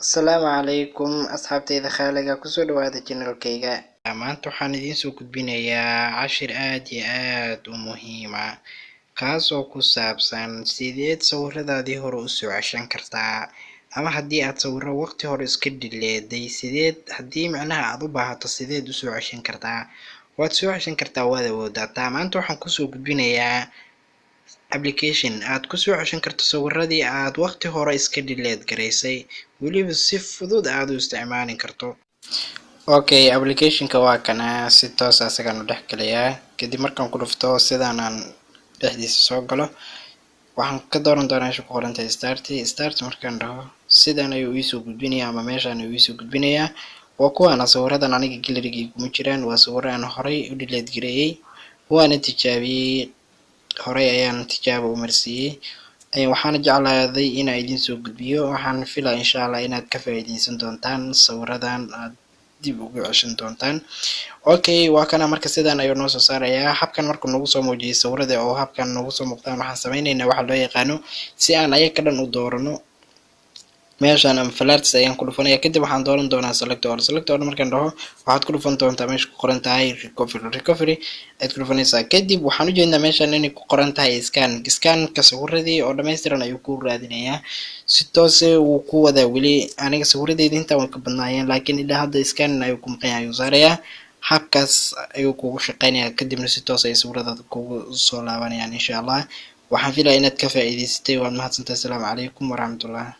Asalaamu calaykum asxaabtayda khaaliga kusoo dhawaada channelkayga. Maanta waxaan idiin soo gudbinayaa cashir aad iyo aad u muhiim ah kaasoo ku saabsan sideed sawiradaadii hore u soo ceshan kartaa, ama haddii aad sawiro waqti hore iska dileeday sideed haddii macnaha aad u baahato sideed u soo ceshan kartaa. Waad soo ceshan kartaa, waad awoodaa. Maanta waxaan kusoo gudbinayaa application aad ku soo ceshan karto sawiradii aad waqti hore iska delete gareysay, weliba si fudud aad u isticmaali karto. Okay, applicationka waa kana, si toos ah isagaan u dhex galayaa. Kadib markaan ku dhufto sidaan aan dhexdiisa soo galo, waxaan ka dooran doonaa meesha ku qoran tahay start. Markaan dhaho sidaan ayuu ii soo gudbinayaa, ama meeshaan ayuu ii soo gudbinayaa. Waa kuwaana sawiradan aniga gallery-ga kuma jiraan, waa sawiro aan horey u delete gareeyay, waana tijaabiyey. Horey ayaan tijaabo u marsiiyey, waxaana jeclaaday inaan idiin soo gudbiyo. Waxaan filaa insha Allah inaad ka faa'iideysan doontaan, sawiradan aad dib ugu ceshan doontaan. Okay, waa kana. Marka sidaan ayuu noo soo saarayaa. Habkan markuu nagu soo muujiyay sawirada oo habkan nagu soo muuqdaan, waxaan sameynaynaa waxa loo yaqaano si aan ayaga dhan u doorano. meeshaan ama flags ayaan ku dhufanaya. Kadib waxaan dooran doonaa select all. Markaan dhaho waxaad ku dhufan doontaa meesha ku qoran tahay recovery aad ku dhufanaysaa. Kadib waxaan u jeednaa meeshaan inay ku qoran tahay scan-ka sawiradii oo dhammaystiran ayuu ku raadinayaa. Si toos ah wuu ku wadaa. Weli aniga sawiradeyda inta way ka badnaayeen, laakiin ilaa hadda scan ayuu ku maqan yahay, ayuu saarayaa. habkaas ayuu kugu shaqeynayaa. Kadibna si toos ay sawirada kugu soo laabanayaan insha Allah. waxaan filayaa inaad ka faa'iideysatay. waad mahadsantahay. Assalaamu calaykum waraxmatullaah.